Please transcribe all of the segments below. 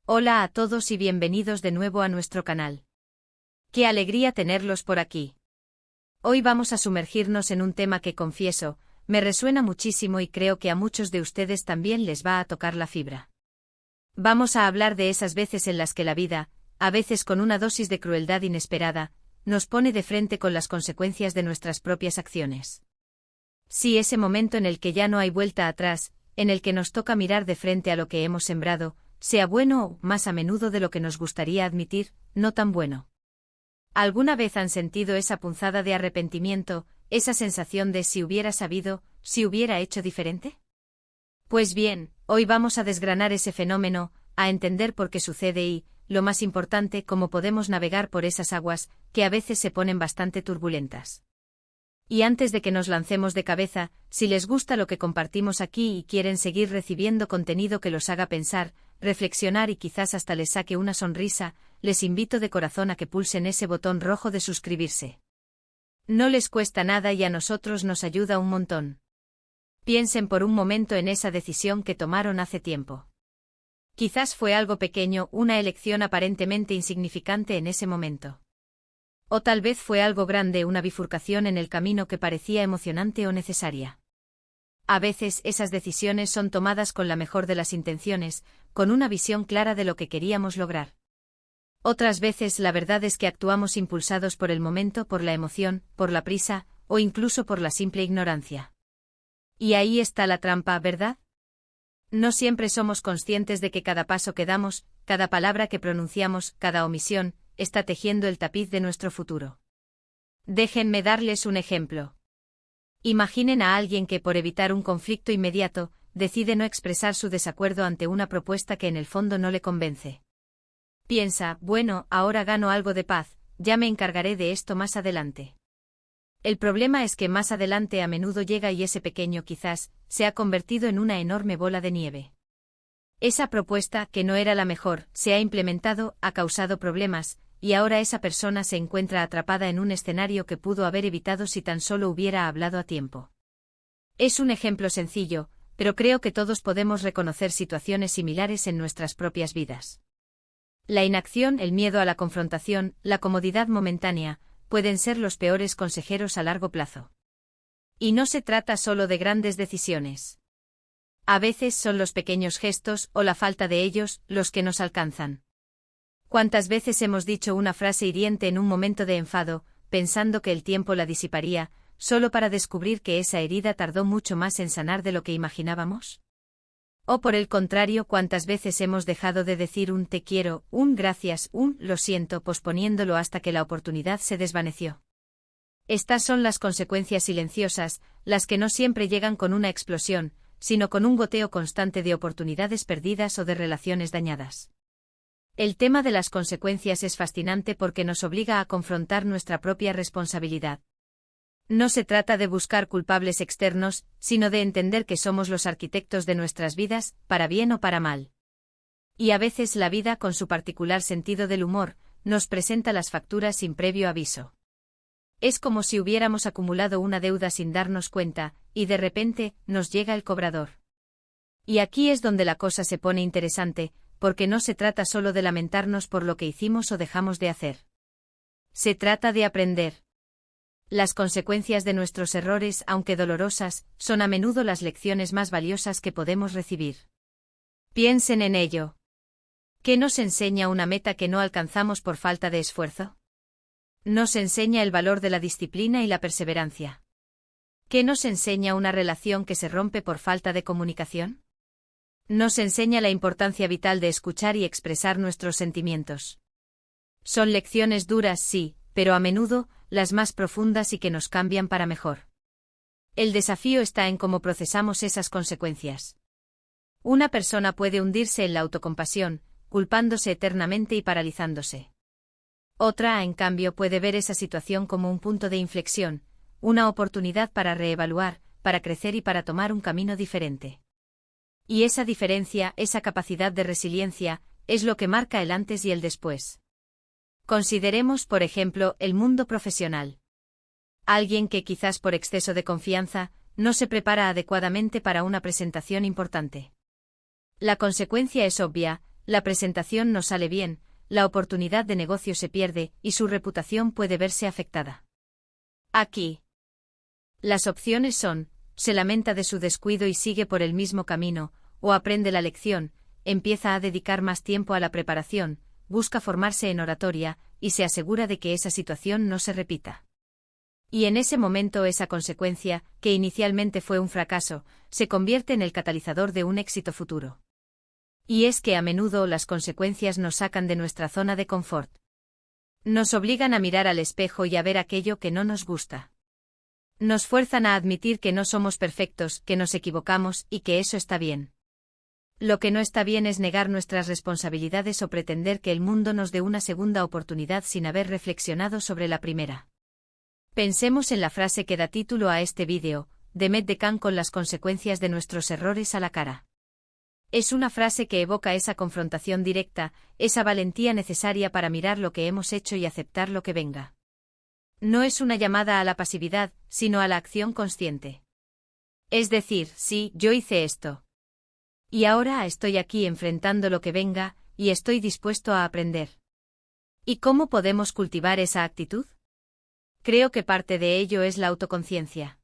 Hola a todos y bienvenidos de nuevo a nuestro canal. Qué alegría tenerlos por aquí. Hoy vamos a sumergirnos en un tema que, confieso, me resuena muchísimo y creo que a muchos de ustedes también les va a tocar la fibra. Vamos a hablar de esas veces en las que la vida, a veces con una dosis de crueldad inesperada, nos pone de frente con las consecuencias de nuestras propias acciones. Sí, ese momento en el que ya no hay vuelta atrás, en el que nos toca mirar de frente a lo que hemos sembrado, sea bueno o, más a menudo de lo que nos gustaría admitir, no tan bueno. ¿Alguna vez han sentido esa punzada de arrepentimiento, esa sensación de si hubiera sabido, si hubiera hecho diferente? Pues bien, hoy vamos a desgranar ese fenómeno, a entender por qué sucede y, lo más importante, cómo podemos navegar por esas aguas, que a veces se ponen bastante turbulentas. Y antes de que nos lancemos de cabeza, si les gusta lo que compartimos aquí y quieren seguir recibiendo contenido que los haga pensar, reflexionar y quizás hasta les saque una sonrisa, les invito de corazón a que pulsen ese botón rojo de suscribirse. No les cuesta nada y a nosotros nos ayuda un montón. Piensen por un momento en esa decisión que tomaron hace tiempo. Quizás fue algo pequeño, una elección aparentemente insignificante en ese momento. O tal vez fue algo grande, una bifurcación en el camino que parecía emocionante o necesaria. A veces esas decisiones son tomadas con la mejor de las intenciones, con una visión clara de lo que queríamos lograr. Otras veces la verdad es que actuamos impulsados por el momento, por la emoción, por la prisa, o incluso por la simple ignorancia. Y ahí está la trampa, ¿verdad? No siempre somos conscientes de que cada paso que damos, cada palabra que pronunciamos, cada omisión, está tejiendo el tapiz de nuestro futuro. Déjenme darles un ejemplo. Imaginen a alguien que, por evitar un conflicto inmediato, decide no expresar su desacuerdo ante una propuesta que en el fondo no le convence. Piensa, bueno, ahora gano algo de paz, ya me encargaré de esto más adelante. El problema es que más adelante a menudo llega y ese pequeño quizás, se ha convertido en una enorme bola de nieve. Esa propuesta, que no era la mejor, se ha implementado, ha causado problemas, y ahora esa persona se encuentra atrapada en un escenario que pudo haber evitado si tan solo hubiera hablado a tiempo. Es un ejemplo sencillo, pero creo que todos podemos reconocer situaciones similares en nuestras propias vidas. La inacción, el miedo a la confrontación, la comodidad momentánea, pueden ser los peores consejeros a largo plazo. Y no se trata solo de grandes decisiones. A veces son los pequeños gestos, o la falta de ellos, los que nos alcanzan. ¿Cuántas veces hemos dicho una frase hiriente en un momento de enfado, pensando que el tiempo la disiparía, solo para descubrir que esa herida tardó mucho más en sanar de lo que imaginábamos? O por el contrario, ¿cuántas veces hemos dejado de decir un te quiero, un gracias, un lo siento, posponiéndolo hasta que la oportunidad se desvaneció? Estas son las consecuencias silenciosas, las que no siempre llegan con una explosión, sino con un goteo constante de oportunidades perdidas o de relaciones dañadas. El tema de las consecuencias es fascinante porque nos obliga a confrontar nuestra propia responsabilidad. No se trata de buscar culpables externos, sino de entender que somos los arquitectos de nuestras vidas, para bien o para mal. Y a veces la vida, con su particular sentido del humor, nos presenta las facturas sin previo aviso. Es como si hubiéramos acumulado una deuda sin darnos cuenta, y de repente, nos llega el cobrador. Y aquí es donde la cosa se pone interesante, porque no se trata solo de lamentarnos por lo que hicimos o dejamos de hacer. Se trata de aprender. Las consecuencias de nuestros errores, aunque dolorosas, son a menudo las lecciones más valiosas que podemos recibir. Piensen en ello. ¿Qué nos enseña una meta que no alcanzamos por falta de esfuerzo? Nos enseña el valor de la disciplina y la perseverancia. ¿Qué nos enseña una relación que se rompe por falta de comunicación? Nos enseña la importancia vital de escuchar y expresar nuestros sentimientos. Son lecciones duras, sí, pero a menudo, las más profundas y que nos cambian para mejor. El desafío está en cómo procesamos esas consecuencias. Una persona puede hundirse en la autocompasión, culpándose eternamente y paralizándose. Otra, en cambio, puede ver esa situación como un punto de inflexión, una oportunidad para reevaluar, para crecer y para tomar un camino diferente. Y esa diferencia, esa capacidad de resiliencia, es lo que marca el antes y el después. Consideremos, por ejemplo, el mundo profesional. Alguien que quizás por exceso de confianza, no se prepara adecuadamente para una presentación importante. La consecuencia es obvia, la presentación no sale bien, la oportunidad de negocio se pierde y su reputación puede verse afectada. Aquí. Las opciones son: se lamenta de su descuido y sigue por el mismo camino, o aprende la lección, empieza a dedicar más tiempo a la preparación, busca formarse en oratoria, y se asegura de que esa situación no se repita. Y en ese momento esa consecuencia, que inicialmente fue un fracaso, se convierte en el catalizador de un éxito futuro. Y es que a menudo las consecuencias nos sacan de nuestra zona de confort. Nos obligan a mirar al espejo y a ver aquello que no nos gusta. Nos fuerzan a admitir que no somos perfectos, que nos equivocamos y que eso está bien. Lo que no está bien es negar nuestras responsabilidades o pretender que el mundo nos dé una segunda oportunidad sin haber reflexionado sobre la primera. Pensemos en la frase que da título a este vídeo, de Med Decan, con las consecuencias de nuestros errores a la cara. Es una frase que evoca esa confrontación directa, esa valentía necesaria para mirar lo que hemos hecho y aceptar lo que venga. No es una llamada a la pasividad, sino a la acción consciente. Es decir, sí, yo hice esto. Y ahora estoy aquí enfrentando lo que venga, y estoy dispuesto a aprender. ¿Y cómo podemos cultivar esa actitud? Creo que parte de ello es la autoconciencia.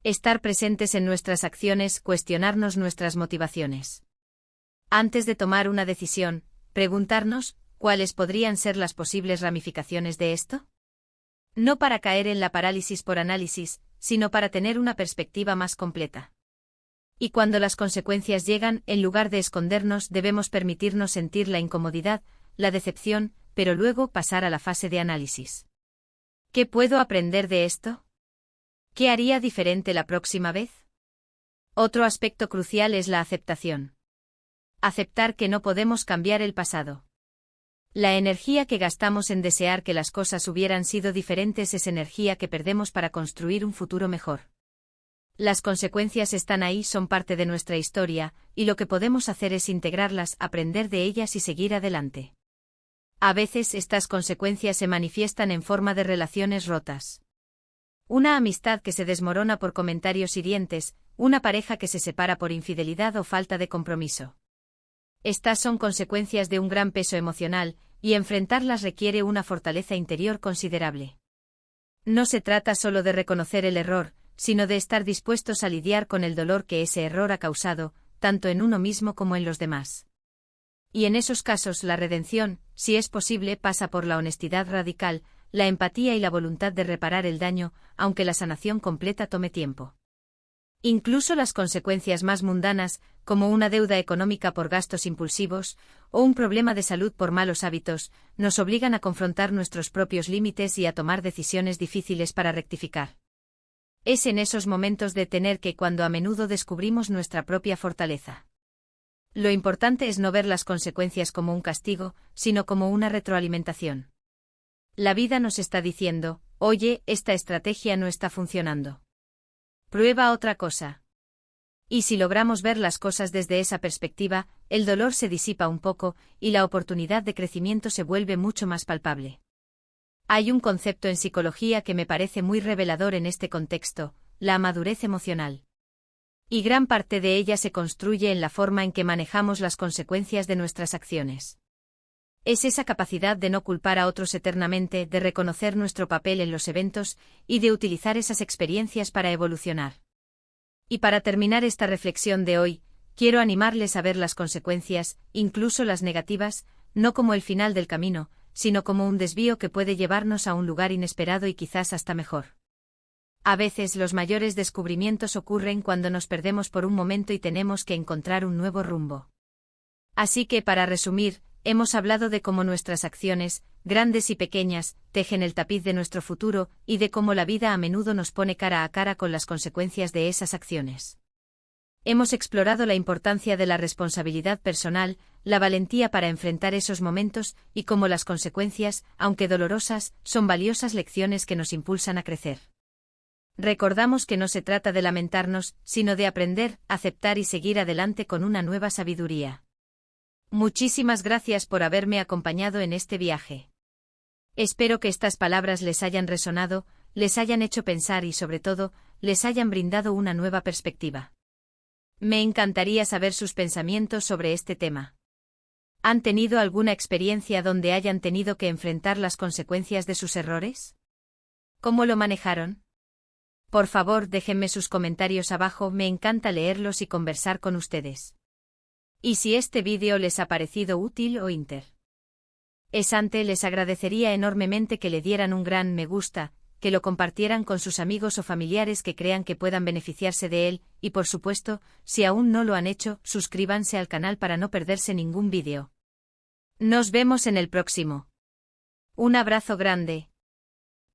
Estar presentes en nuestras acciones, cuestionarnos nuestras motivaciones. Antes de tomar una decisión, preguntarnos, ¿cuáles podrían ser las posibles ramificaciones de esto? No para caer en la parálisis por análisis, sino para tener una perspectiva más completa. Y cuando las consecuencias llegan, en lugar de escondernos, debemos permitirnos sentir la incomodidad, la decepción, pero luego pasar a la fase de análisis. ¿Qué puedo aprender de esto? ¿Qué haría diferente la próxima vez? Otro aspecto crucial es la aceptación. Aceptar que no podemos cambiar el pasado. La energía que gastamos en desear que las cosas hubieran sido diferentes es energía que perdemos para construir un futuro mejor. Las consecuencias están ahí, son parte de nuestra historia, y lo que podemos hacer es integrarlas, aprender de ellas y seguir adelante. A veces estas consecuencias se manifiestan en forma de relaciones rotas. Una amistad que se desmorona por comentarios hirientes, una pareja que se separa por infidelidad o falta de compromiso. Estas son consecuencias de un gran peso emocional, y enfrentarlas requiere una fortaleza interior considerable. No se trata solo de reconocer el error, sino de estar dispuestos a lidiar con el dolor que ese error ha causado, tanto en uno mismo como en los demás. Y en esos casos la redención, si es posible, pasa por la honestidad radical, la empatía y la voluntad de reparar el daño, aunque la sanación completa tome tiempo. Incluso las consecuencias más mundanas, como una deuda económica por gastos impulsivos, o un problema de salud por malos hábitos, nos obligan a confrontar nuestros propios límites y a tomar decisiones difíciles para rectificar. Es en esos momentos de tener que cuando a menudo descubrimos nuestra propia fortaleza. Lo importante es no ver las consecuencias como un castigo, sino como una retroalimentación. La vida nos está diciendo, oye, esta estrategia no está funcionando. Prueba otra cosa. Y si logramos ver las cosas desde esa perspectiva, el dolor se disipa un poco, y la oportunidad de crecimiento se vuelve mucho más palpable. Hay un concepto en psicología que me parece muy revelador en este contexto, la madurez emocional. Y gran parte de ella se construye en la forma en que manejamos las consecuencias de nuestras acciones. Es esa capacidad de no culpar a otros eternamente, de reconocer nuestro papel en los eventos, y de utilizar esas experiencias para evolucionar. Y para terminar esta reflexión de hoy, quiero animarles a ver las consecuencias, incluso las negativas, no como el final del camino, sino como un desvío que puede llevarnos a un lugar inesperado y quizás hasta mejor. A veces los mayores descubrimientos ocurren cuando nos perdemos por un momento y tenemos que encontrar un nuevo rumbo. Así que, para resumir, hemos hablado de cómo nuestras acciones, grandes y pequeñas, tejen el tapiz de nuestro futuro, y de cómo la vida a menudo nos pone cara a cara con las consecuencias de esas acciones. Hemos explorado la importancia de la responsabilidad personal, la valentía para enfrentar esos momentos, y cómo las consecuencias, aunque dolorosas, son valiosas lecciones que nos impulsan a crecer. Recordamos que no se trata de lamentarnos, sino de aprender, aceptar y seguir adelante con una nueva sabiduría. Muchísimas gracias por haberme acompañado en este viaje. Espero que estas palabras les hayan resonado, les hayan hecho pensar y, sobre todo, les hayan brindado una nueva perspectiva. Me encantaría saber sus pensamientos sobre este tema. ¿Han tenido alguna experiencia donde hayan tenido que enfrentar las consecuencias de sus errores? ¿Cómo lo manejaron? Por favor, déjenme sus comentarios abajo, me encanta leerlos y conversar con ustedes. Y si este vídeo les ha parecido útil o interesante, les agradecería enormemente que le dieran un gran me gusta, que lo compartieran con sus amigos o familiares que crean que puedan beneficiarse de él, y por supuesto, si aún no lo han hecho, suscríbanse al canal para no perderse ningún vídeo. Nos vemos en el próximo. Un abrazo grande.